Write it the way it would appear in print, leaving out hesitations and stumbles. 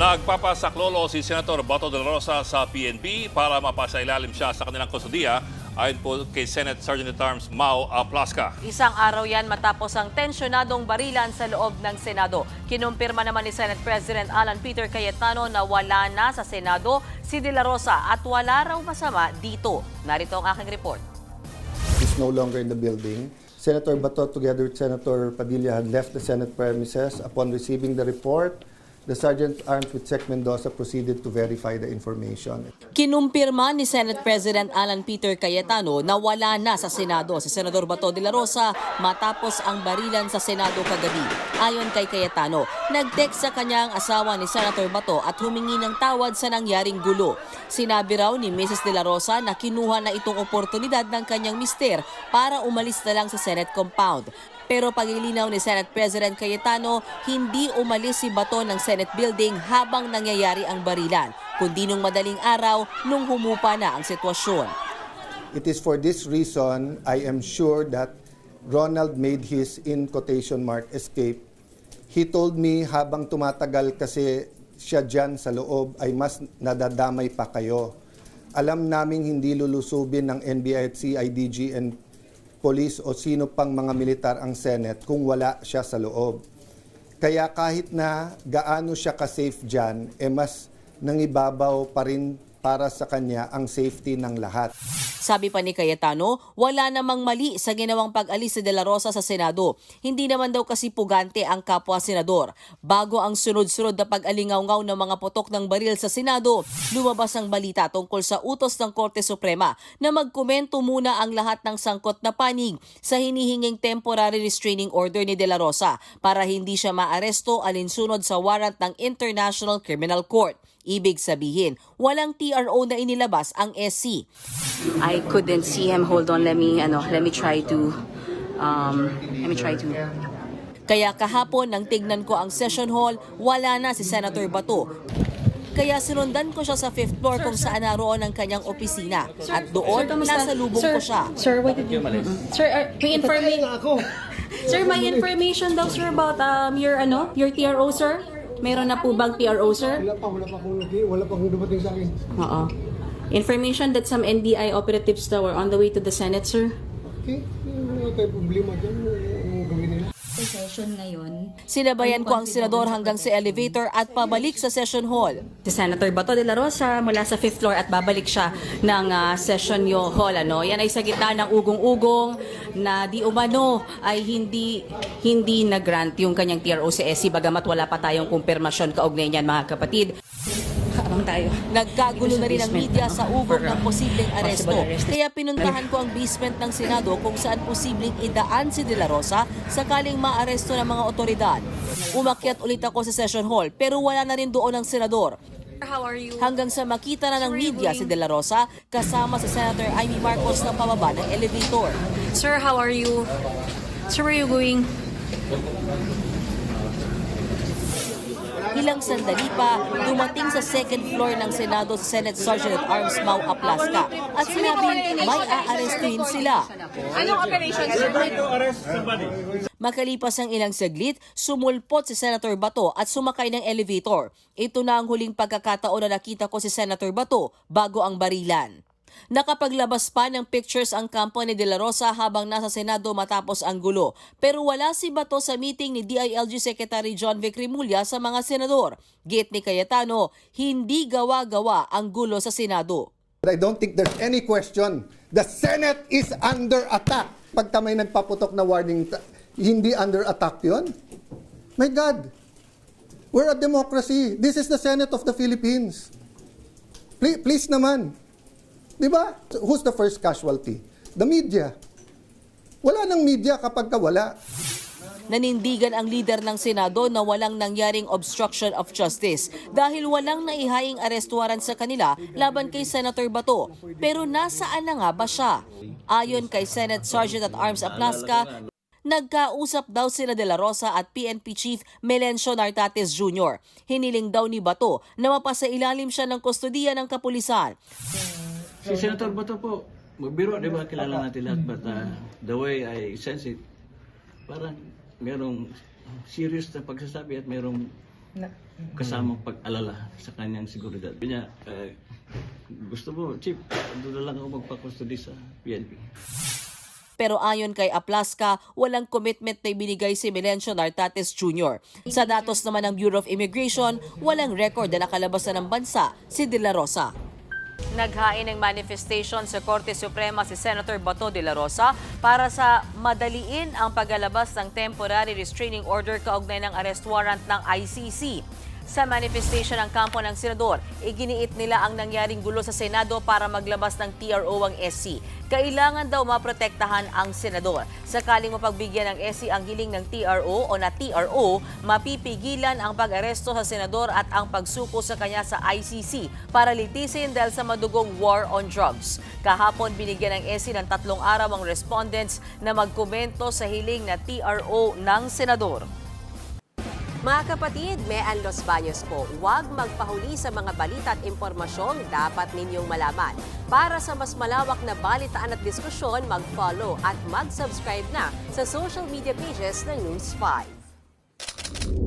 Nagpapasaklolo si Senator Bato de la Rosa sa PNP para mapasailalim siya sa kanilang kustudiya ayon po kay Senate Sergeant-at-Arms Mau Aplasca. Isang araw yan matapos ang tensyonadong barilan sa loob ng Senado. Kinumpirma naman ni Senate President Alan Peter Cayetano na wala na sa Senado si De La Rosa at wala raw masama dito. Narito ang aking report. Is no longer in the building. Senator Bato together with Senator Padilla had left the Senate premises. Upon receiving the report, the Sergeant-at-Arms with Sec Mendoza proceeded to verify the information. Kinumpirma ni Senate President Alan Peter Cayetano na wala na sa Senado si Senador Bato de la Rosa matapos ang barilan sa Senado kagabi. Ayon kay Cayetano, nag-text sa kanyang asawa ni Senator Bato at humingi ng tawad sa nangyaring gulo. Sinabi raw ni Mrs. de la Rosa na kinuha na itong oportunidad ng kanyang mister para umalis na lang sa Senate compound. Pero paglilinaw ni Senate President Cayetano, hindi umalis si Bato ng Senate building habang nangyayari ang barilan, kundi nung madaling araw nung humupa na ang sitwasyon. It is for this reason, I am sure that Ronald made his, in quotation mark, escape. He told me habang tumatagal kasi siya dyan sa loob ay mas nadadamay pa kayo. Alam naming hindi lulusubin ng NBI at CIDG and police o sino pang mga militar ang Senate kung wala siya sa loob. Kaya kahit na gaano siya ka-safe dyan, mas nangibabaw pa rin para sa kanya ang safety ng lahat. Sabi pa ni Cayetano, wala namang mali sa ginawang pag-alis ni De La Rosa sa Senado. Hindi naman daw kasi pugante ang kapwa senador. Bago ang sunod-sunod na pag-alingaw-ngaw ng mga putok ng baril sa Senado, lumabas ang balita tungkol sa utos ng Korte Suprema na magkomento muna ang lahat ng sangkot na panig sa hinihinging temporary restraining order ni De La Rosa para hindi siya maaresto alinsunod sa warrant ng International Criminal Court. Ibig sabihin, walang TRO na inilabas ang SC. I couldn't see him. Hold on, let me try to. Kaya kahapon nang tignan ko ang session hall, wala na si Senator Bato. Kaya sinundan ko siya sa 5th floor kung saan naroon ang kanyang opisina. At doon, nasa lubong ko siya. Sir, what did you? Sir, may information. Sir, may information daw, sir, about your TRO, sir. Meron na po bang TRO, sir? Wala pa akong dumating sa akin. Oo. Information that some NBI operatives daw are on the way to the Senate, sir. Okay, wala tayong problema dyan. Ang gawin nila. Session ngayon. Sinabayan ko ang senador hanggang sa elevator at pabalik sa session hall. Si Senator Bato de la Rosa mula sa 5th floor at babalik siya ng session hall. Yan ay sa gitna ng ugong-ugong na di umano ay hindi na-grant yung kanyang TRO sa SC bagamat wala pa tayong kumpirmasyon kaugnay niyan, mga kapatid. Habang tayo. Nagkagulo na rin ang media sa ugong ng posibleng aresto. Kaya pinuntahan ko ang basement ng Senado kung saan posibleng idaan si De La Rosa sakaling maaresto ng mga otoridad. Umakyat ulit ako sa session hall pero wala na rin doon ang senador. Hanggang sa makita na ng media si De La Rosa kasama sa Senator Amy Marcos na pababa ng elevator. Sir, how are you? Sir, where are you going? Ilang sandali pa, dumating sa 2nd floor ng Senado si Senate Sergeant-at-Arms Mau Aplasca at sinabing may aarestuhin sila. Anong operation, sir? Makalipas ang ilang saglit, sumulpot si Senator Bato at sumakay ng elevator. Ito na ang huling pagkakataon na nakita ko si Senator Bato bago ang barilan. Nakapaglabas pa ng pictures ang kampo ni De La Rosa habang nasa Senado matapos ang gulo. Pero wala si Bato sa meeting ni DILG Secretary John Vic Remulla sa mga senador. Git ni Cayetano, hindi gawa-gawa ang gulo sa Senado. I don't think there's any question. The Senate is under attack. Pagka may nagpaputok na warning, hindi under attack yun? My God, we're a democracy. This is the Senate of the Philippines. Please naman. Diba? Who's the first casualty? The media. Wala ng media kapag wala. Nanindigan ang leader ng Senado na walang nangyaring obstruction of justice dahil walang naihaing arrest warrant sa kanila laban kay Senator Bato. Pero nasaan na nga ba siya? Ayon kay Senate Sergeant-at-Arms Aplasca, nagkausap daw sina De La Rosa at PNP Chief Melencio Nartates Jr. Hiniling daw ni Bato na mapasailalim siya ng kustodiya ng kapulisan. Si Senator Bato po, magbiro, di ba, kilala natin lahat, but the way I sense it, parang merong serious na pagsasabi at merong kasamang pag-alala sa kanyang seguridad. Kanya, gusto mo, Chief, doon na lang ako magpa-custody sa PNP. Pero ayon kay Aplaska, walang commitment na ibinigay si Melencio Nartates Jr. Sa datos naman ng Bureau of Immigration, walang record na nakalabas na ng bansa si De La Rosa. Naghain ng manifestation sa Korte Suprema si Senator Bato de la Rosa para sa madaliin ang paglalabas ng temporary restraining order kaugnay ng arrest warrant ng ICC. Sa manifestation ng kampo ng senador, iginiit nila ang nangyaring gulo sa Senado para maglabas ng TRO ang SC. Kailangan daw maprotektahan ang senador. Sakaling mapagbigyan ng SC ang hiling ng TRO o na TRO, mapipigilan ang pag-aresto sa senador at ang pagsuko sa kanya sa ICC para litisin dahil sa madugong war on drugs. Kahapon binigyan ng SC ng 3 araw ang respondents na magkomento sa hiling na TRO ng senador. Mga kapatid, Mean Los Baños po, huwag magpahuli sa mga balita at impormasyong dapat ninyong malaman. Para sa mas malawak na balitaan at diskusyon, mag-follow at mag-subscribe na sa social media pages ng News 5.